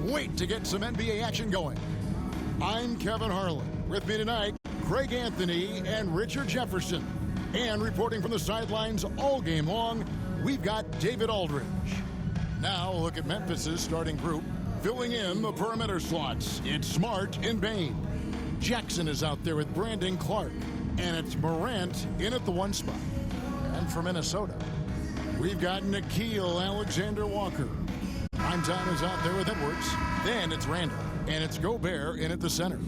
wait to get some NBA action going. I'm Kevin Harlan. With me tonight, Craig Anthony and Richard Jefferson. And reporting from the sidelines all game long, we've got David Aldridge. Now look at Memphis's starting group. Filling in the perimeter slots, it's Smart and Bain. Jackson is out there with Brandon Clark. And it's Morant in at the 1 spot. And for Minnesota, we've got Nickeil Alexander-Walker. Primetime is out there with Edwards. Then it's Randall. And it's Gobert in at the center.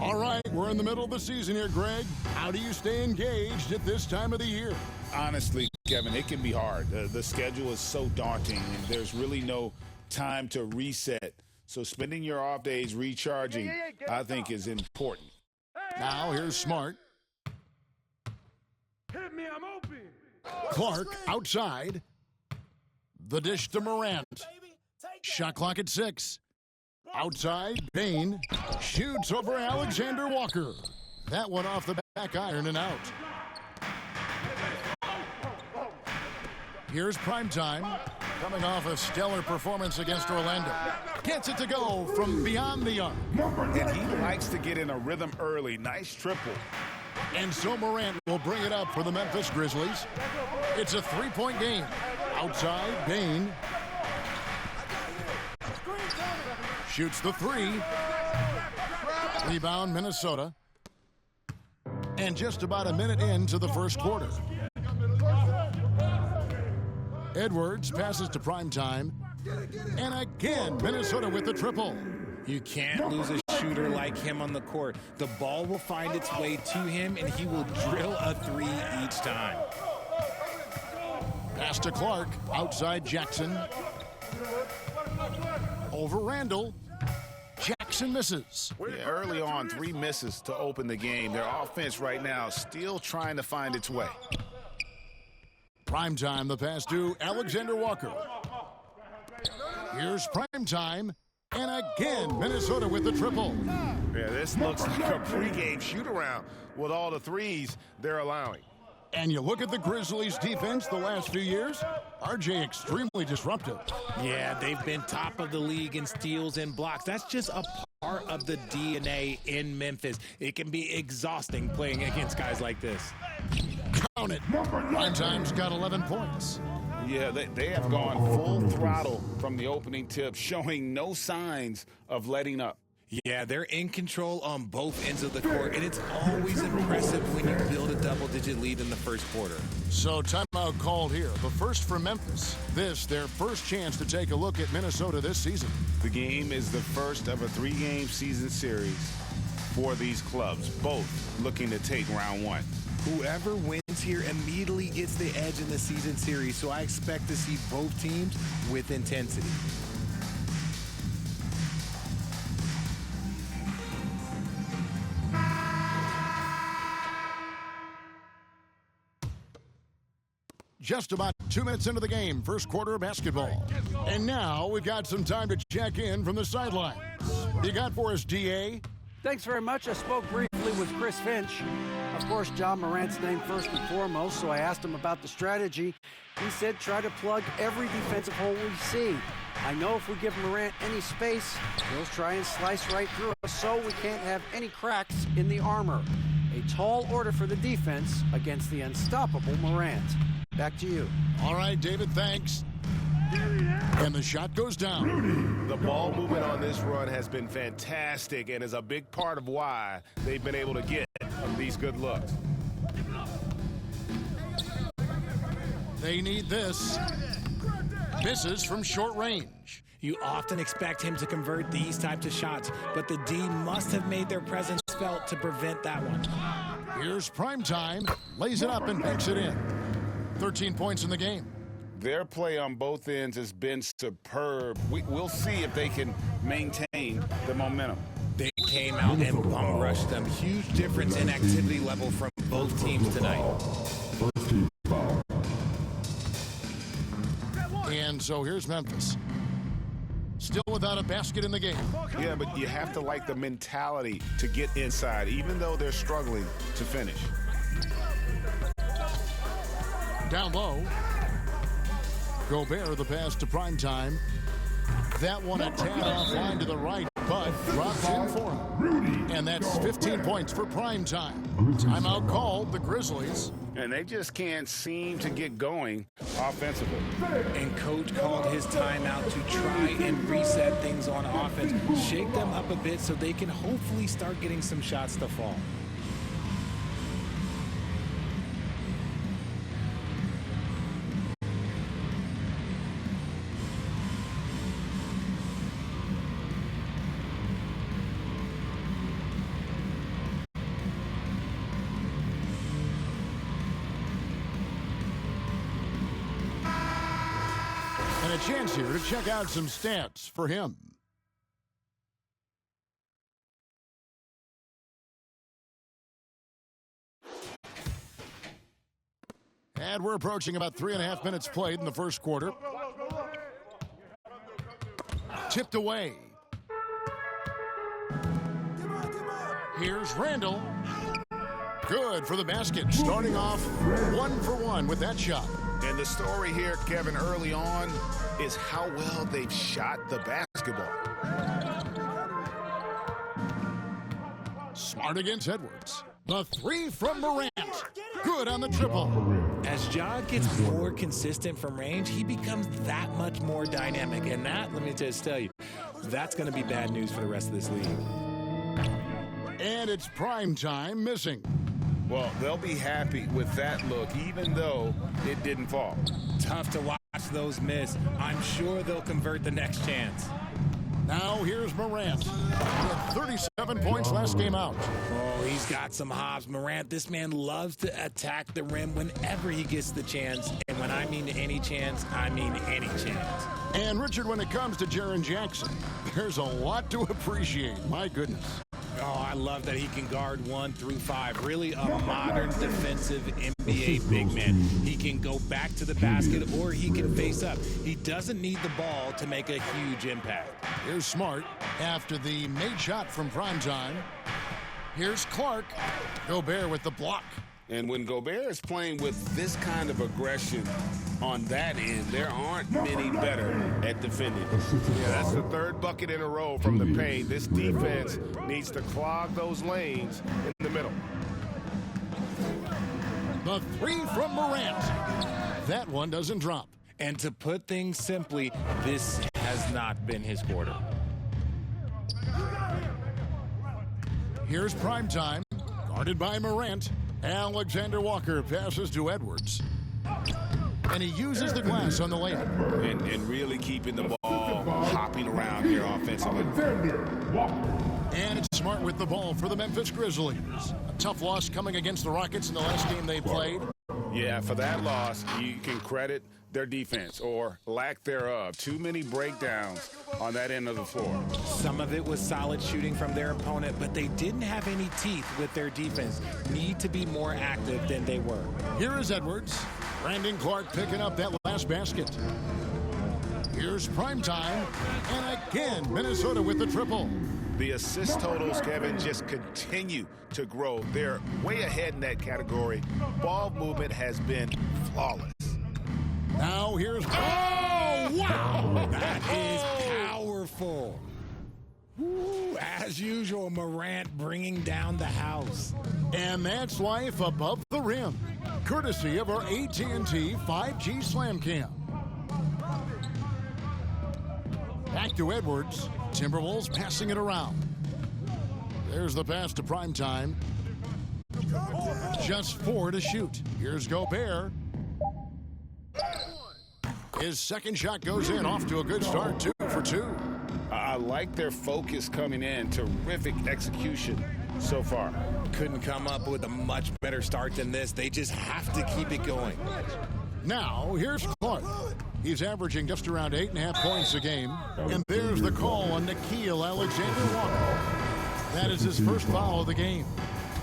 All right, we're in the middle of the season here, Greg. How do you stay engaged at this time of the year? Honestly, Kevin, it can be hard. The schedule is so daunting, and there's really no time to reset. So spending your off days recharging, I think, is important. Now here's Smart. Hit me, I'm open. Clark outside. The dish to Morant. Shot clock at 6. Outside, Bain shoots over Alexander-Walker. That one off the back iron and out. Here's Primetime, coming off a stellar performance against Orlando. Gets it to go from beyond the arc. And he likes to get in a rhythm early. Nice triple. And so Morant will bring it up for the Memphis Grizzlies. It's a 3-point game. Outside, Bain shoots the 3. Rebound, Minnesota. And just about a minute into the first quarter. Edwards passes to Primetime. And again, Minnesota with the triple. You can't lose a shooter like him on the court. The ball will find its way to him, and he will drill a 3 each time. Pass to Clark. Outside, Jackson. Over Randall. Jackson misses. Yeah, early on, 3 misses to open the game. Their offense right now still trying to find its way. Primetime, the pass to Alexander-Walker. Here's Primetime. And again, Minnesota with the triple. Yeah, this looks like a pregame shoot-around with all the threes they're allowing. And you look at the Grizzlies' defense the last few years, RJ extremely disruptive. Yeah, they've been top of the league in steals and blocks. That's just a part of the DNA in Memphis. It can be exhausting playing against guys like this. Count it. Primetime's got 11 points. Yeah, they have gone full throttle from the opening tip, showing no signs of letting up. Yeah, they're in control on both ends of the court, and it's always impressive when you build a double-digit lead in the first quarter. So timeout called here. The first for Memphis. This, their first chance to take a look at Minnesota this season. The game is the first of a 3-game season series for these clubs, both looking to take round 1. Whoever wins here immediately gets the edge in the season series, so I expect to see both teams with intensity. Just about 2 minutes into the game, first quarter of basketball. And now we've got some time to check in from the sidelines. You got for us, DA? Thanks very much. I spoke briefly with Chris Finch. Of course, John Morant's name first and foremost, so I asked him about the strategy. He said try to plug every defensive hole we see. I know if we give Morant any space, he'll try and slice right through us, so we can't have any cracks in the armor. A tall order for the defense against the unstoppable Morant. Back to you. All right, David, thanks. And the shot goes down. The ball movement on this run has been fantastic and is a big part of why they've been able to get these good looks. They need this. Misses from short range. You often expect him to convert these types of shots, but the D must have made their presence felt to prevent that one. Here's Primetime. Lays it up and banks it in. 13 points in the game. Their play on both ends has been superb. We'll see if they can maintain the momentum. They came out and bum rushed them. Huge difference in activity level from both teams tonight. And so here's Memphis. Still without a basket in the game. Yeah, but you have to like the mentality to get inside, even though they're struggling to finish. Down low. Gobert, the pass to Primetime. That one a tad offline to the right, but drops in for him. And that's 15 points for prime time. Timeout called, the Grizzlies. And they just can't seem to get going offensively. And coach called his timeout to try and reset things on offense, shake them up a bit so they can hopefully start getting some shots to fall. And a chance here to check out some stats for him. And we're approaching about 3.5 minutes played in the first quarter. Tipped away. Here's Randall. Good for the basket. Starting off 1 for 1 with that shot. And the story here, Kevin, early on is how well they've shot the basketball. Smart against Edwards. The three from Morant. Good on the triple. As Ja gets more consistent from range, he becomes that much more dynamic. And that, let me just tell you, that's going to be bad news for the rest of this league. And it's prime time missing. Well, they'll be happy with that look, even though it didn't fall. Tough to watch those miss. I'm sure they'll convert the next chance. Now here's Morant. He had 37 points last game out. Oh, he's got some hops. Morant, this man loves to attack the rim whenever he gets the chance. And when I mean any chance, I mean any chance. And Richard, when it comes to Jaren Jackson, there's a lot to appreciate. My goodness. Oh, I love that he can guard 1 through 5. Really a modern defensive NBA big man. He can go back to the basket or he can face up. He doesn't need the ball to make a huge impact. Here's Smart after the made shot from primetime. Here's Clark. Gobert with the block. And when Gobert is playing with this kind of aggression on that end, there aren't many better at defending. Yeah, that's the third bucket in a row from the paint. This defense needs to clog those lanes in the middle. The three from Morant. That one doesn't drop. And to put things simply, this has not been his quarter. Here's primetime. Guarded by Morant. Alexander Walker passes to Edwards. And he uses the glass on the layup. And really keeping the ball hopping around here offensively. And it's Smart with the ball for the Memphis Grizzlies. A tough loss coming against the Rockets in the last game they played. Yeah, for that loss, you can credit their defense or lack thereof. Too many breakdowns on that end of the floor. Some of it was solid shooting from their opponent, but they didn't have any teeth with their defense. Need to be more active than they were. Here is Edwards. Brandon Clark picking up that last basket. Here's primetime. And again, Minnesota with the triple. The assist totals, Kevin, just continue to grow. They're way ahead in that category. Ball movement has been flawless. Now here's... Oh, wow! That is powerful. Woo, as usual, Morant bringing down the house. And that's life above the rim. Courtesy of our AT&T 5G Slam Cam. Back to Edwards. Timberwolves passing it around. There's the pass to primetime. Just 4 to shoot. Here's Gobert. His second shot goes in, off to a good start, 2 for 2. I like their focus coming in. Terrific execution so far. Couldn't come up with a much better start than this. They just have to keep it going. Now, here's Clark. He's averaging just around 8.5 points a game. And there's the call on Nickeil Alexander-Walker. That is his first foul of the game.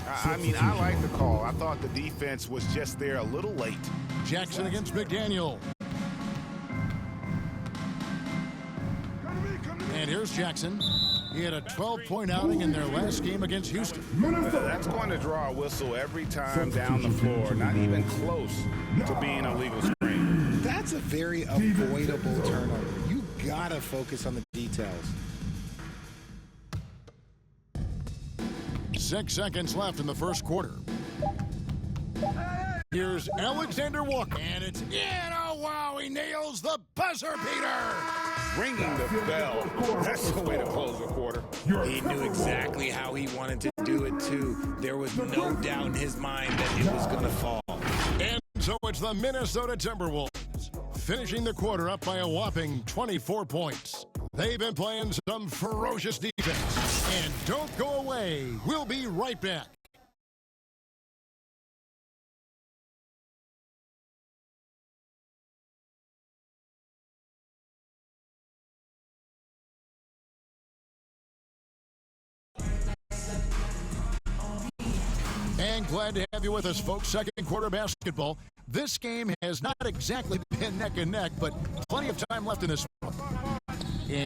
I mean, I like the call. I thought the defense was just there a little late. Jackson against McDaniel. And here's Jackson. He had a 12-point outing in their last game against Houston. That's going to draw a whistle every time down the floor. Not even close to being a legal screen. That's a very avoidable turnover. You got to focus on the details. 6 seconds left in the first quarter. Here's Alexander Walker, and it's in. Oh, wow, he nails the buzzer beater. Ringing the bell. That's the way to close a quarter. He knew exactly how he wanted to do it, too. There was no doubt in his mind that it was going to fall. And so it's the Minnesota Timberwolves, finishing the quarter up by a whopping 24 points. They've been playing some ferocious defense. And don't go away. We'll be right back. And glad to have you with us, folks. Second quarter basketball. This game has not exactly been neck and neck, but plenty of time left in this one.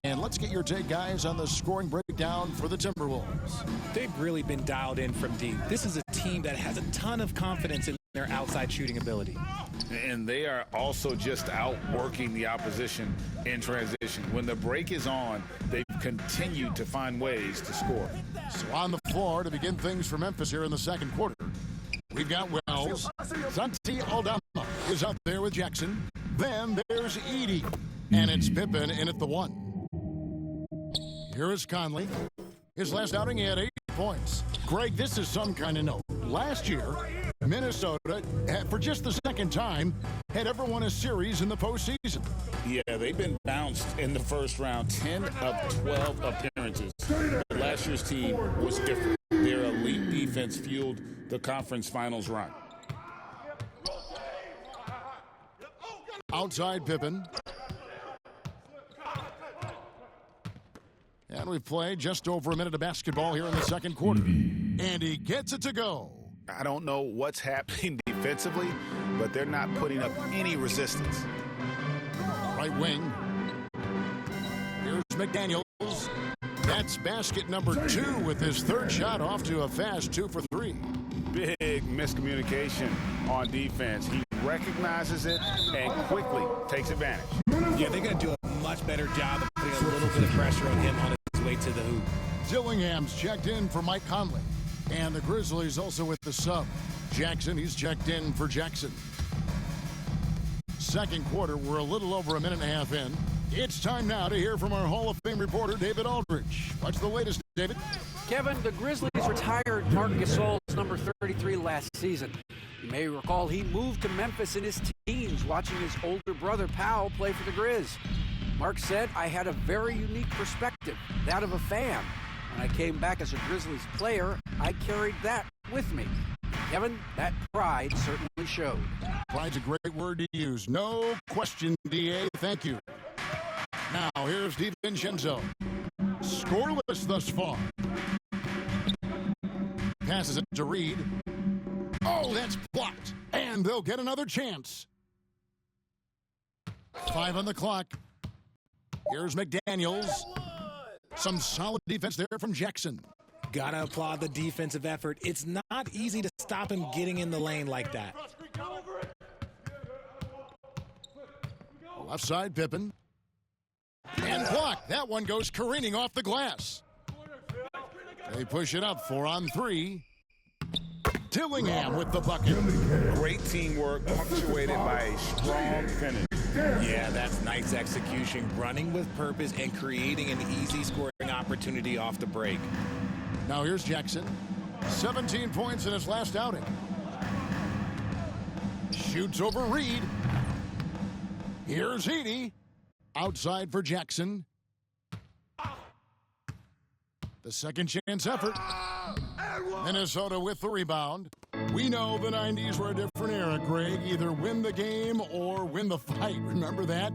And let's get your take, guys, on the scoring breakdown for the Timberwolves. They've really been dialed in from deep. This is a team that has a ton of confidence in their outside shooting ability. And they are also just outworking the opposition in transition. When the break is on, they've continued to find ways to score. So on the floor to begin things for Memphis here in the second quarter, we've got Wells. Santi Aldama is out there with Jackson. Then there's Edie. And it's Pippen in at the 1. Here is Conley. His last outing, he had 8 points. Greg, this is some kind of note. Last year, Minnesota, for just the second time, had ever won a series in the postseason. Yeah, they've been bounced in the first round, 10 of 12 appearances. Last year's team was different. Their elite defense fueled the conference finals run. Outside Pippen. And we've played just over a minute of basketball here in the second quarter. And he gets it to go. I don't know what's happening defensively, but they're not putting up any resistance. Right wing. Here's McDaniels. That's basket number 2 with his third shot off to a fast 2 for 3. Big miscommunication on defense. He recognizes it and quickly takes advantage. Yeah, they're going to do a much better job of putting a little bit of pressure on him on his way to the hoop. Dillingham's checked in for Mike Conley. And the Grizzlies also with the sub. Jackson, he's checked in for Jackson. Second quarter, we're a little over a minute and a half in. It's time now to hear from our Hall of Fame reporter, David Aldridge. What's the latest, David? Kevin, the Grizzlies retired Marc Gasol's number 33 last season. You may recall he moved to Memphis in his teens, watching his older brother Powell play for the Grizz. Mark said, "I had a very unique perspective, that of a fan. When I came back as a Grizzlies player, I carried that with me." Kevin, that pride certainly showed. Pride's a great word to use. No question, D.A. Thank you. Now, here's DiVincenzo. Scoreless thus far. Passes it to Reed. Oh, that's blocked. And they'll get another chance. 5 on the clock. Here's McDaniels. Some solid defense there from Jackson. Gotta applaud the defensive effort. It's not easy to stop him getting in the lane like that. Left side, Pippen. And blocked. That one goes careening off the glass. They push it up 4 on 3. Dillingham with the bucket. Great teamwork punctuated by a strong finish. Yeah, that's nice execution, running with purpose and creating an easy scoring opportunity off the break. Now here's Jackson. 17 points in his last outing. Shoots over Reed. Here's Edie. Outside for Jackson. The second chance effort. Minnesota with the rebound. We know the 90s were a different era, Greg. Either win the game or win the fight. Remember that?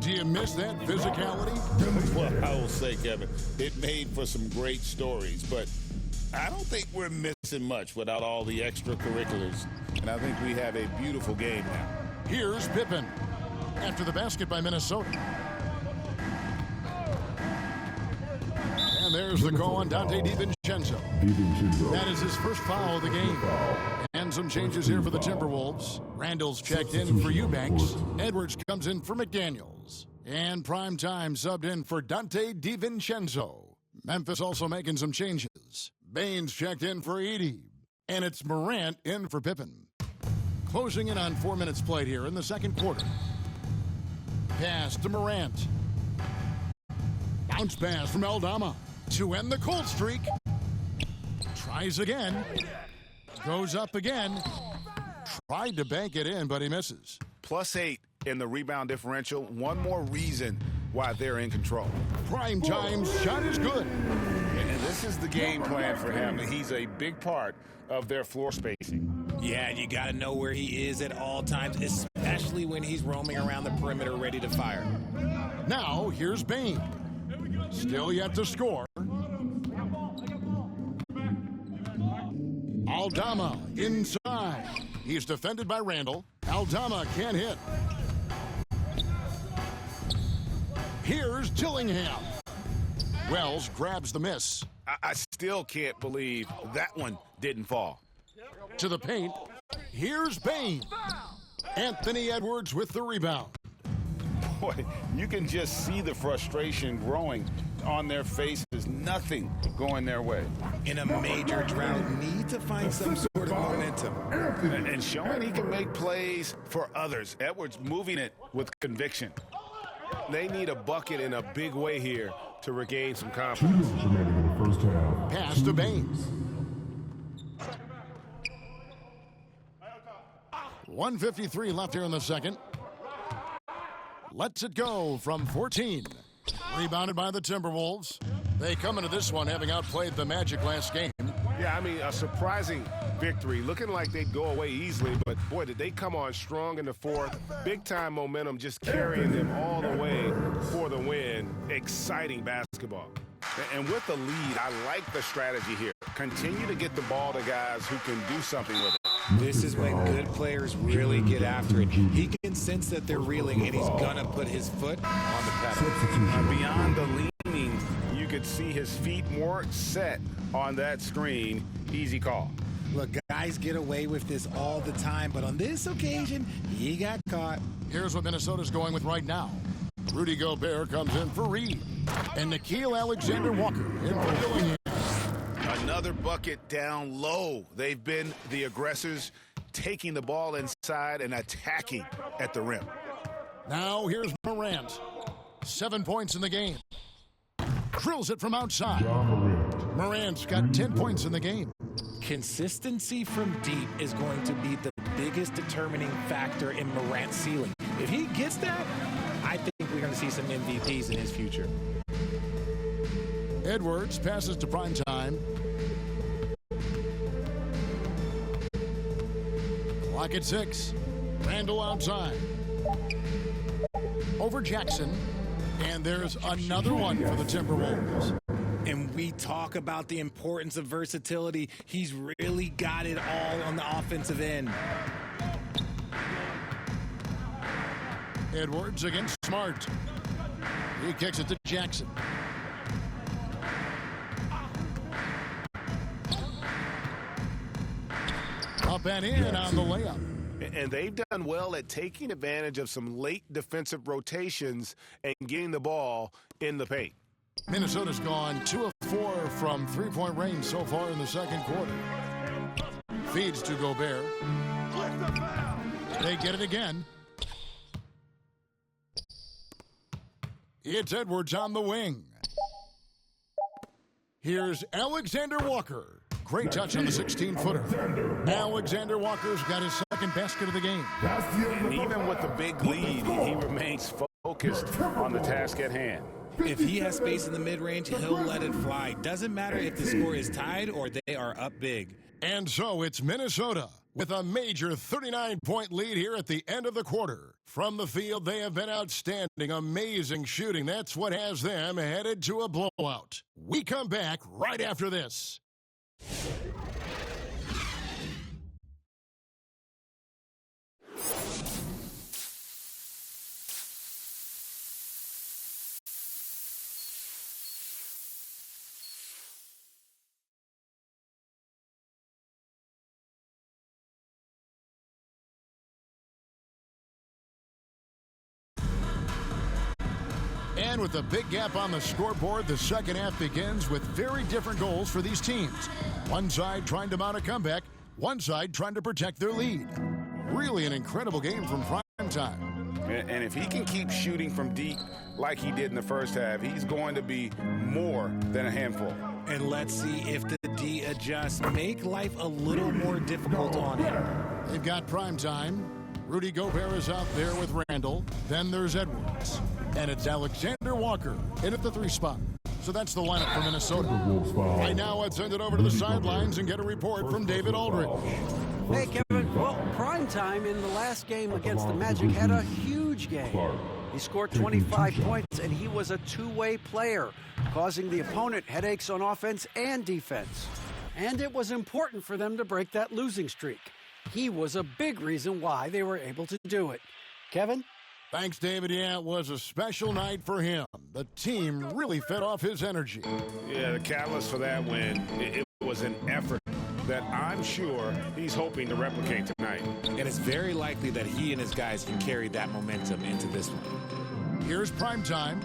Do you miss that physicality? Well, I will say, Kevin, it made for some great stories, but I don't think we're missing much without all the extracurriculars. And I think we have a beautiful game now. Here's Pippen after the basket by Minnesota. And there's the call on Dante DiVincenzo. That is his first foul of the game. And some changes here for the Timberwolves. Randall's checked in for Eubanks. Edwards comes in for McDaniels. And prime time subbed in for Dante DiVincenzo. Memphis also making some changes. Baines checked in for Edey. And it's Morant in for Pippen. Closing in on 4 minutes played here in the second quarter. Pass to Morant. Bounce pass from Aldama to end the cold streak. Tries again. Goes up again. Tried to bank it in, but he misses. +8 in the rebound differential. One more reason why they're in control. Prime time shot is good. And this is the game plan for him. He's a big part of their floor spacing. Yeah, you got to know where he is at all times, especially when he's roaming around the perimeter ready to fire. Now, here's Bain. Still yet to score. Aldama inside. He's defended by Randall. Aldama can't hit. Here's Dillingham. Wells grabs the miss. I still can't believe that one didn't fall. To the paint. Here's Bain. Anthony Edwards with the rebound. Boy, you can just see the frustration growing on their faces. Nothing going their way. In a major drought, need to find some sort of momentum. And showing he can make plays for others. Edwards moving it with conviction. They need a bucket in a big way here to regain some 2 confidence. minutes remaining in the first half. Pass to Baines. 1:53 left here in the second. Lets it go from 14. Rebounded by the Timberwolves. They come into this one having outplayed the Magic last game. Yeah, I mean, a surprising victory. Looking like they'd go away easily, but boy, did they come on strong in the fourth. Big-time momentum just carrying them all the way for the win. Exciting basketball. And with the lead, I like the strategy here. Continue to get the ball to guys who can do something with it. This is when good players really get after it. He can sense that they're reeling, and he's going to put his foot on the pedal. Beyond the leaning, you could see his feet more set on that screen. Easy call. Look, guys get away with this all the time, but on this occasion, he got caught. Here's what Minnesota's going with right now. Rudy Gobert comes in for Reed. And Nickeil Alexander-Walker in for Dillingham. Another bucket down low. They've been the aggressors, taking the ball inside and attacking at the rim. Now here's Morant. 7 points in the game. Drills it from outside. Morant's got 10 points in the game. Consistency from deep is going to be the biggest determining factor in Morant's ceiling. If he gets that, I think we're going to see some MVPs in his future. Edwards passes to prime time. Clock at 6. Randall outside. Over Jackson. And there's another one for the Timberwolves. And we talk about the importance of versatility. He's really got it all on the offensive end. Edwards against Smart. He kicks it to Jackson. Up and in on the layup. And they've done well at taking advantage of some late defensive rotations and getting the ball in the paint. Minnesota's gone 2 of 4 from three-point range so far in the second quarter. Feeds to Gobert. They get it again. It's Edwards on the wing. Here's Alexander Walker. Great touch on the 16-footer. Alexander Walker's got his second basket of the game. And even with the big lead, he remains focused on the task at hand. If he has space in the mid-range, he'll let it fly. Doesn't matter if the score is tied or they are up big. And so it's Minnesota with a major 39-point lead here at the end of the quarter. From the field, they have been outstanding, amazing shooting. That's what has them headed to a blowout. We come back right after this. And with a big gap on the scoreboard, the second half begins with very different goals for these teams. One side trying to mount a comeback, one side trying to protect their lead. Really an incredible game from prime time. And if he can keep shooting from deep like he did in the first half, he's going to be more than a handful. And let's see if the D adjusts. Make life a little more difficult on him. They've got prime time. Rudy Gobert is out there with Randall. Then there's Edwards. And it's Alexander Walker in at the 3 spot. So that's the lineup for Minnesota. Right now, let's send it over to the sidelines and get a report from David Aldridge. Hey, Kevin. Well, prime time in the last game against the Magic had a huge game. He scored 25 points, and he was a two-way player, causing the opponent headaches on offense and defense. And it was important for them to break that losing streak. He was a big reason why they were able to do it. Kevin? Thanks, David. Yeah, it was a special night for him. The team really fed off his energy. Yeah, the catalyst for that win, it was an effort that I'm sure he's hoping to replicate tonight. And it's very likely that he and his guys can carry that momentum into this one. Here's Primetime.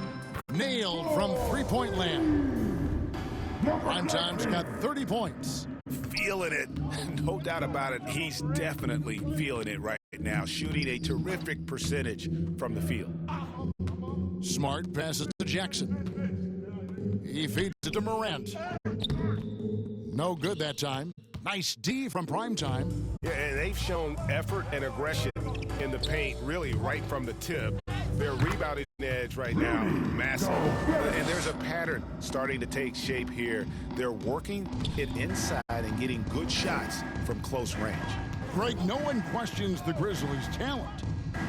Nailed from three-point land. Primetime's got 30 points. Feeling it. No doubt about it. He's definitely feeling it right now. Shooting a terrific percentage from the field. Smart passes to Jackson. He feeds it to Morant. No good that time. Nice D from Primetime. Yeah, and they've shown effort and aggression in the paint really right from the tip. Their rebounding edge right now, massive. And there's a pattern starting to take shape here. They're working it inside and getting good shots from close range. Greg, no one questions the Grizzlies' talent.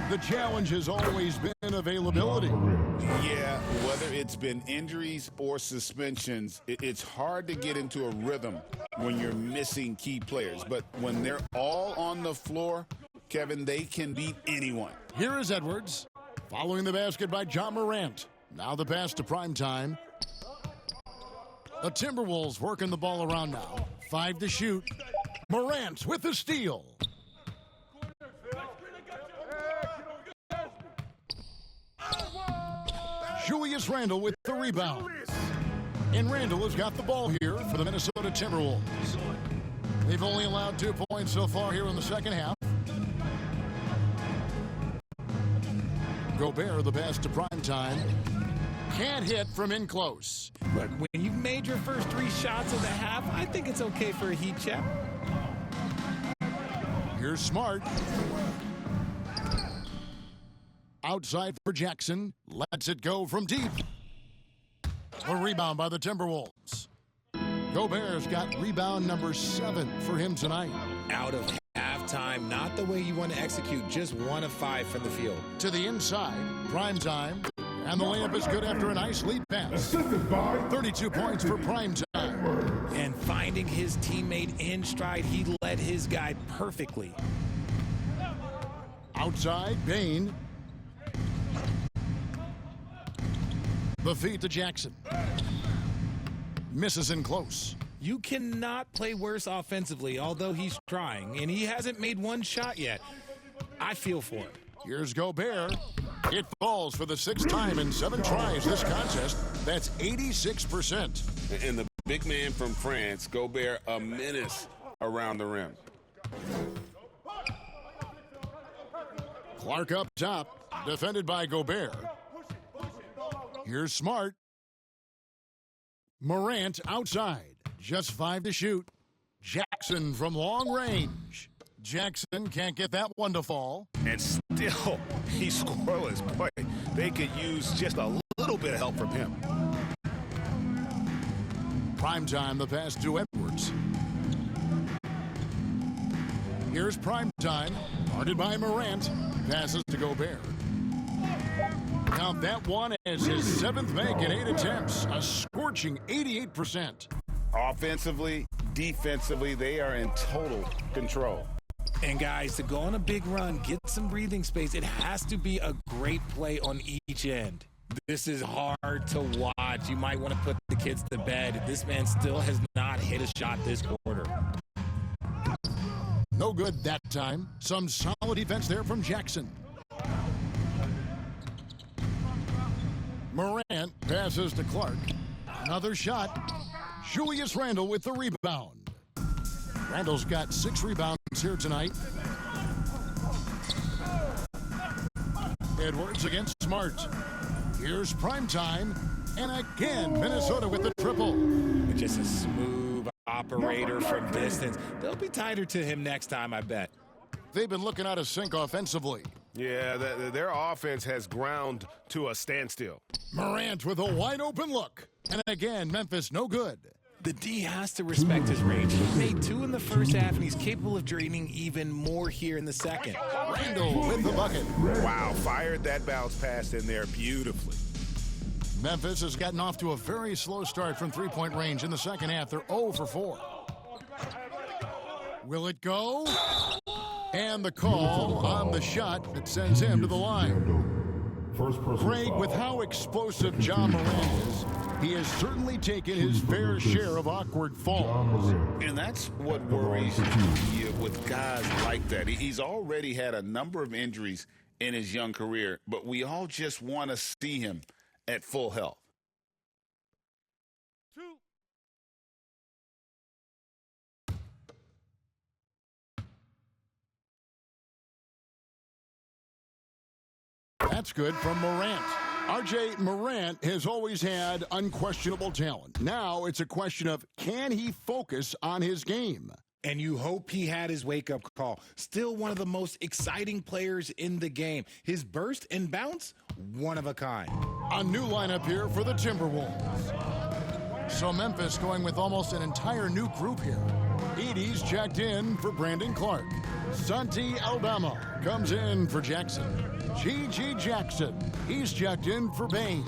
The challenge has always been availability. Yeah, whether it's been injuries or suspensions, it's hard to get into a rhythm when you're missing key players. But when they're all on the floor, Kevin, they can beat anyone. Here is Edwards. Following the basket by John Morant. Now the pass to Primetime. The Timberwolves working the ball around now. 5 to shoot. Morant with the steal. Julius Randle with the rebound. And Randle has got the ball here for the Minnesota Timberwolves. They've only allowed 2 points so far here in the second half. Gobert, the pass to Primetime. Can't hit from in close. Look, when you've made your first 3 shots of the half, I think it's okay for a heat check. Here's Smart. Outside for Jackson. Lets it go from deep. A rebound by the Timberwolves. Gobert's got rebound number 7 for him tonight. Out of halftime, not the way you want to execute, just 1 of 5 from the field. To the inside, Primetime. And the layup is good after a nice lead pass. 32 points for Primetime. And finding his teammate in stride, he led his guy perfectly. Outside, Bain. The feed to Jackson. Misses in close. You cannot play worse offensively, although he's trying, and he hasn't made 1 shot yet. I feel for him. Here's Gobert. It falls for the 6th time in 7 tries this contest. That's 86%. And the big man from France, Gobert, a menace around the rim. Clark up top, defended by Gobert. Here's Smart. Morant outside, just 5 to shoot. Jackson from long range. Jackson can't get that one to fall. And still, he's scoreless. Boy, they could use just a little bit of help from him. Primetime, the pass to Edwards. Here's Primetime, guarded by Morant. Passes to Gobert. Count that one as his 7th make in 8 attempts. A scorching 88%. Offensively, defensively, they are in total control. And guys, to go on a big run, get some breathing space, it has to be a great play on each end. This is hard to watch. You might want to put the kids to bed. This man still has not hit a shot this quarter. No good that time. Some solid defense there from Jackson. Morant passes to Clark. Another shot. Julius Randle with the rebound. Randle's got 6 rebounds here tonight. Edwards against Smart. Here's primetime. And again, Minnesota with the triple. Just a smooth operator from distance. They'll be tighter to him next time, I bet. They've been looking out of sync offensively. Yeah, their offense has ground to a standstill. Morant with a wide open look. And again, Memphis no good. The D has to respect his range. He made 2 in the first half, and he's capable of draining even more here in the second. Randle with the bucket. Wow, fired that bounce pass in there beautifully. Memphis has gotten off to a very slow start from three-point range in the second half. They're 0 for 4. Will it go? And the call on the shot that sends him to the line. Greg, with how explosive Ja Morant is, he has certainly taken his fair share of awkward falls. And that's what worries you with guys like that. He's already had a number of injuries in his young career, but we all just want to see him at full health. That's good from Morant. R.J. Morant has always had unquestionable talent. Now it's a question of, can he focus on his game? And you hope he had his wake-up call. Still one of the most exciting players in the game. His burst and bounce, one of a kind. A new lineup here for the Timberwolves. So Memphis going with almost an entire new group here. Edey's checked in for Brandon Clark. Santi Aldama comes in for Jackson. G.G. Jackson, he's checked in for Bain.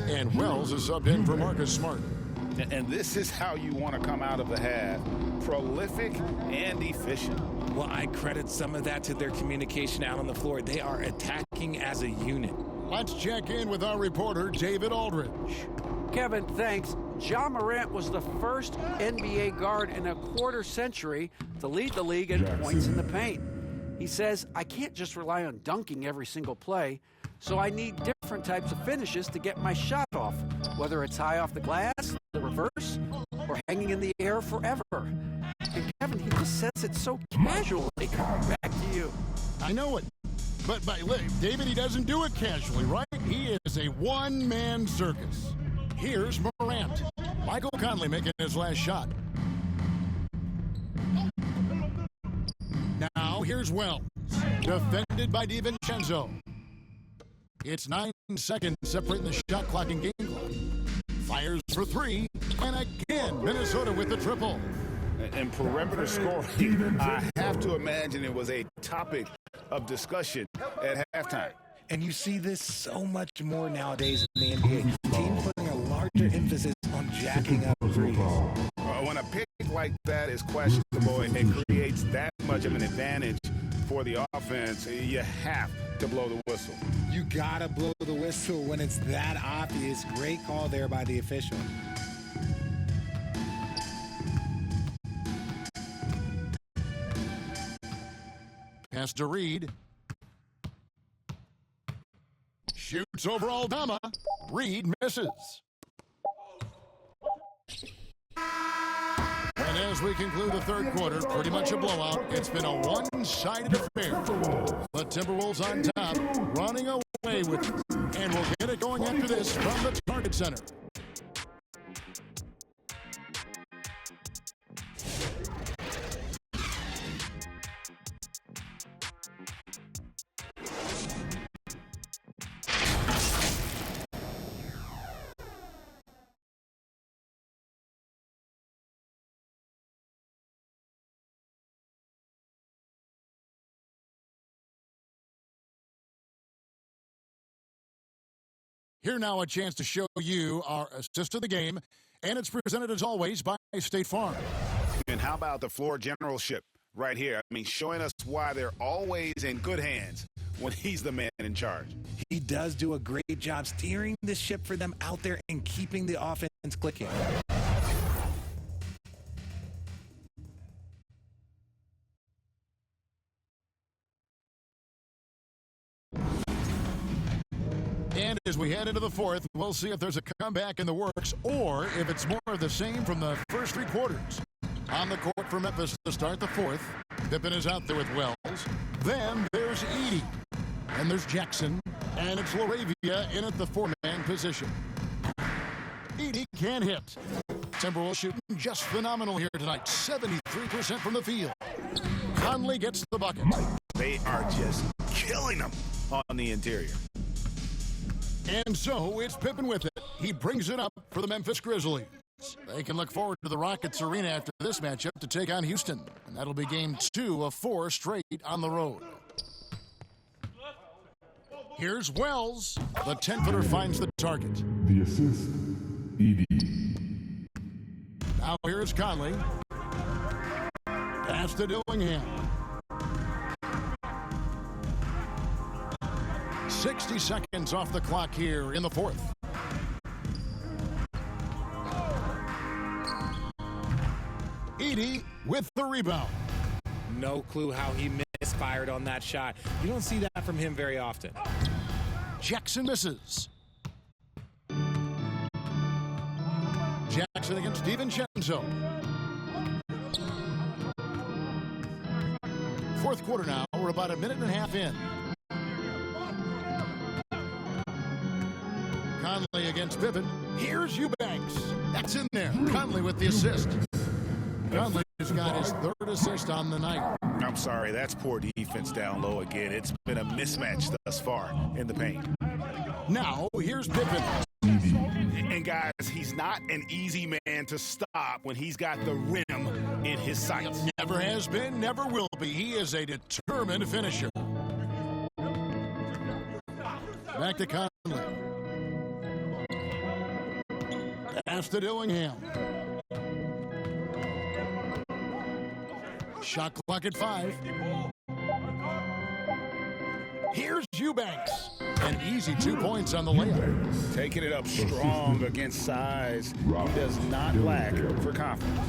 And Wells is subbed in for Marcus Smart. And this is how you want to come out of the half. Prolific and efficient. Well, I credit some of that to their communication out on the floor. They are attacking as a unit. Let's check in with our reporter, David Aldridge. Kevin, thanks. Ja Morant was the first NBA guard in a quarter century to lead the league in points in the paint. He says, I can't just rely on dunking every single play, so I need different types of finishes to get my shot off, whether it's high off the glass, the reverse, or hanging in the air forever. And Kevin, he just says it so casually. Back to you. I know it. But David, he doesn't do it casually, right? He is a one-man circus. Here's Morant. Michael Conley making his last shot. Now here's Wells. Defended by DiVincenzo. It's 9 seconds separating the shot clock and game clock. Fires for 3. And again, Minnesota with the triple. And perimeter scoring, I have to imagine it was a topic of discussion at halftime. And you see this so much more nowadays in the NBA. Teams putting a larger emphasis on jacking up threes. When a pick like that is questionable and creates that much of an advantage for the offense, you have to blow the whistle. You gotta blow the whistle when it's that obvious. Great call there by the official. Pass to Reed. Shoots over Aldama. Reed misses. And as we conclude the third quarter, pretty much a blowout. It's been a one-sided affair. The Timberwolves on top, running away with it. And we'll get it going after this from the Target Center. Here now, a chance to show you our assist of the game, and it's presented as always by State Farm. And how about the floor generalship right here? I mean, showing us why they're always in good hands when he's the man in charge. He does do a great job steering the ship for them out there and keeping the offense clicking. And as we head into the fourth. We'll see if there's a comeback in the works or if it's more of the same from the first three quarters. On the court for Memphis to start the fourth. Pippen is out there with Wells. Then there's Edey. And there's Jackson. And it's LaRavia in at the four-man position. Edey can hit. Timberwolves shooting just phenomenal here tonight. 73% from the field. Conley gets the bucket. They are just killing them on the interior. And so it's Pippen with it. He brings it up for the Memphis Grizzlies. They can look forward to the Rockets Arena after this matchup to take on Houston. And that'll be game 2 of 4 straight on the road. Here's Wells. The 10-footer finds the target. The assist, Edey. Now here's Conley. Pass to Dillingham. 60 seconds off the clock here in the fourth. Edey with the rebound. No clue how he misfired on that shot. You don't see that from him very often. Jackson misses. Jackson against DiVincenzo. Fourth quarter now. We're about a minute and a half in. Conley against Pippen. Here's Eubanks. That's in there. Conley with the assist. Conley has got his third assist on the night. I'm sorry, that's poor defense down low again. It's been a mismatch thus far in the paint. Now, here's Pippen. And guys, he's not an easy man to stop when he's got the rim in his sights. Never has been, never will be. He is a determined finisher. Back to Conley. Pass to Dillingham. Shot clock at 5. Here's Eubanks. An easy 2 points on the layup. Taking it up strong against size. He does not lack for confidence.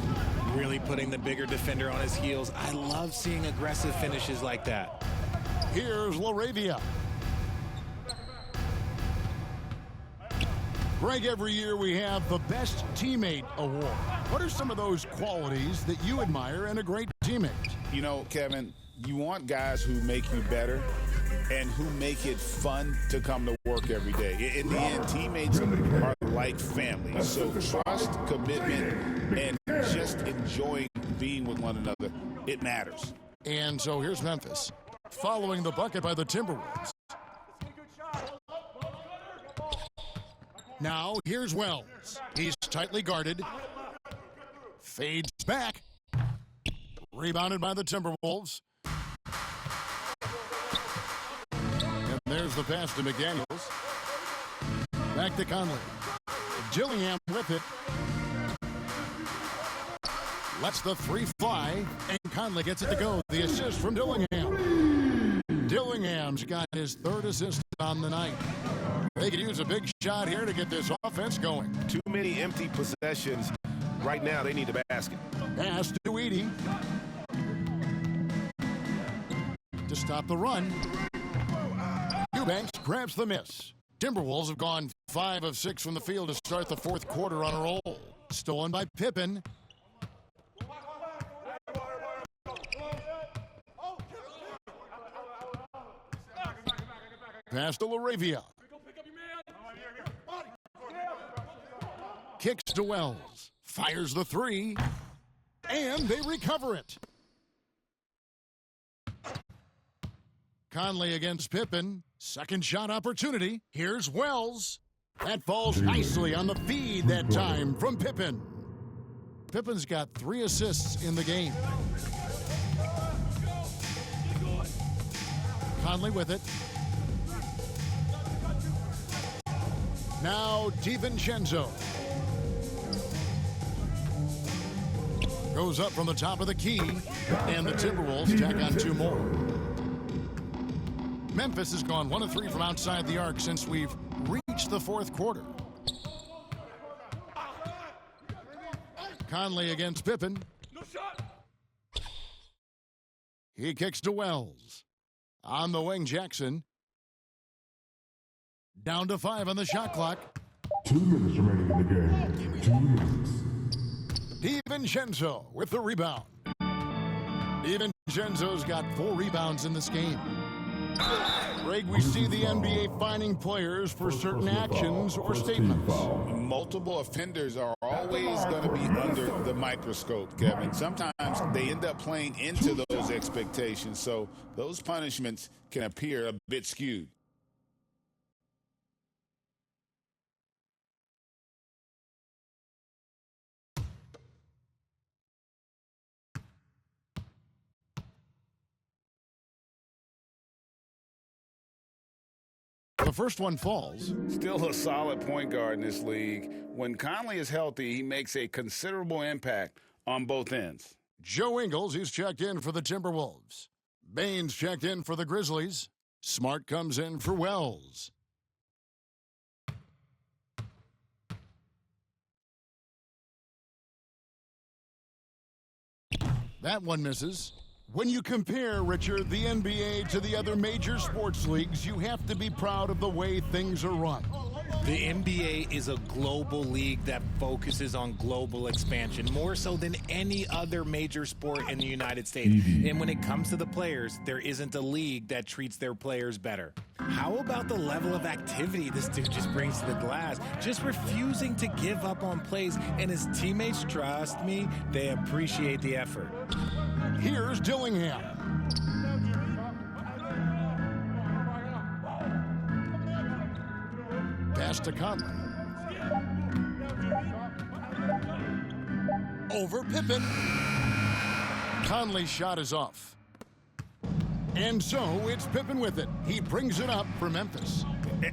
Really putting the bigger defender on his heels. I love seeing aggressive finishes like that. Here's LaRavia. Greg, every year we have the Best Teammate Award. What are some of those qualities that you admire in a great teammate? You know, Kevin, you want guys who make you better and who make it fun to come to work every day. In the end, teammates are like family. So trust, commitment, and just enjoying being with one another, it matters. And so here's Memphis, following the bucket by the Timberwolves. Now here's Wells. He's tightly guarded. Fades back. Rebounded by the Timberwolves. And there's the pass to McDaniels. Back to Conley. Dillingham with it. Lets the 3 fly, and Conley gets it to go. The assist from Dillingham. Dillingham's got his third assist on the night. They could use a big shot here to get this offense going. Too many empty possessions. Right now, they need a basket. Pass to Edey. To stop the run. Eubanks grabs the miss. Timberwolves have gone 5 of 6 from the field to start the fourth quarter on a roll. Stolen by Pippen. Pass to LaRavia. Kicks to Wells. Fires the 3. And they recover it. Conley against Pippen. Second shot opportunity. Here's Wells. That falls nicely on the feed that time from Pippen. Pippen's got 3 assists in the game. Conley with it. Now DiVincenzo. Goes up from the top of the key, and the Timberwolves tack on 2 more. Memphis has gone 1 of 3 from outside the arc since we've reached the fourth quarter. Conley against Pippen. He kicks to Wells. On the wing, Jackson. Down to 5 on the shot clock. 2 minutes remaining in the game. 2 minutes. DiVincenzo with the rebound. DiVincenzo's got 4 rebounds in this game. Greg, we see the NBA fining players for certain actions or statements. Multiple offenders are always going to be under the microscope, Kevin. Sometimes they end up playing into those expectations, so those punishments can appear a bit skewed. The first one falls. Still a solid point guard in this league. When Conley is healthy, he makes a considerable impact on both ends. Joe Ingles, he's checked in for the Timberwolves. Baines checked in for the Grizzlies. Smart comes in for Wells. That one misses. When you compare, Richard, the NBA to the other major sports leagues, you have to be proud of the way things are run. The NBA is a global league that focuses on global expansion, more so than any other major sport in the United States. And when it comes to the players, there isn't a league that treats their players better. How about the level of activity this dude just brings to the glass? Just refusing to give up on plays, and his teammates, trust me, they appreciate the effort. Here's Dillingham. Pass to Conley. Over Pippen. Conley's shot is off. And so it's Pippen with it. He brings it up for Memphis.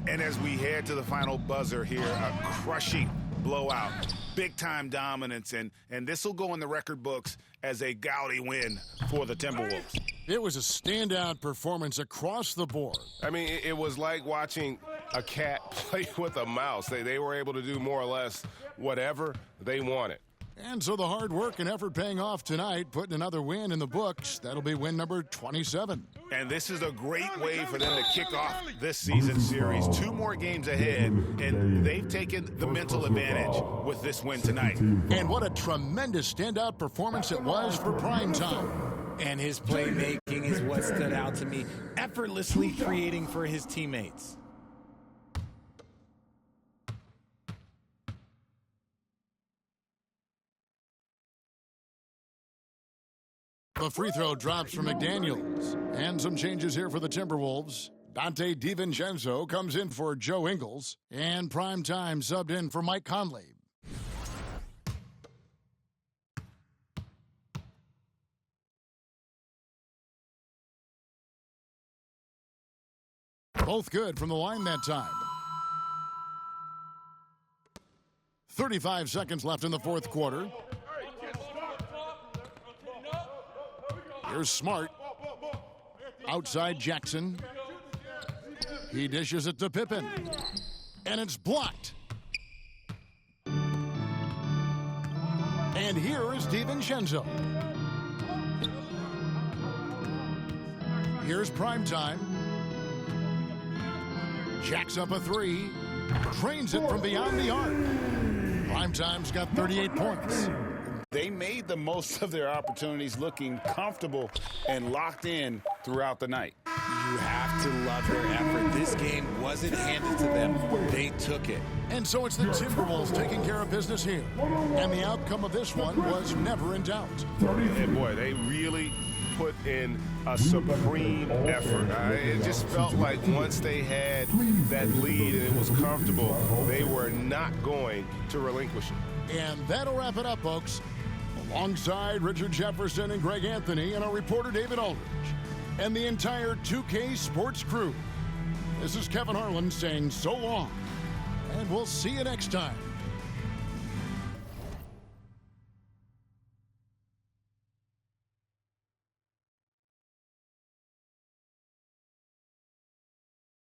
And as we head to the final buzzer here, a crushing blowout, big-time dominance, and this will go in the record books as a gaudy win for the Timberwolves. It was a standout performance across the board. I mean, it was like watching a cat play with a mouse. They were able to do more or less whatever they wanted. And so the hard work and effort paying off tonight, putting another win in the books. That'll be win number 27. And this is a great way for them to kick off this season series. 2 more games ahead, and they've taken the mental advantage with this win tonight. And what a tremendous standout performance it was for prime time. And his playmaking is what stood out to me, effortlessly creating for his teammates. The free throw drops for McDaniels. And some changes here for the Timberwolves. Dante DiVincenzo comes in for Joe Ingles. And Primetime subbed in for Mike Conley. Both good from the line that time. 35 seconds left in the fourth quarter. Here's Smart. Outside Jackson. He dishes it to Pippen. And it's blocked. And here is DiVincenzo. Here's Primetime. Jacks up a 3. Trains it from beyond the arc. Primetime's got 38 points. They made the most of their opportunities, looking comfortable and locked in throughout the night. You have to love their effort. This game wasn't handed to them. They took it. And so it's the Timberwolves taking care of business here. And the outcome of this one was never in doubt. And boy, they really put in a supreme effort. It just felt like once they had that lead and it was comfortable, they were not going to relinquish it. And that'll wrap it up, folks. Alongside Richard Jefferson and Greg Anthony and our reporter David Aldridge and the entire 2K Sports crew, this is Kevin Harlan saying so long, and we'll see you next time.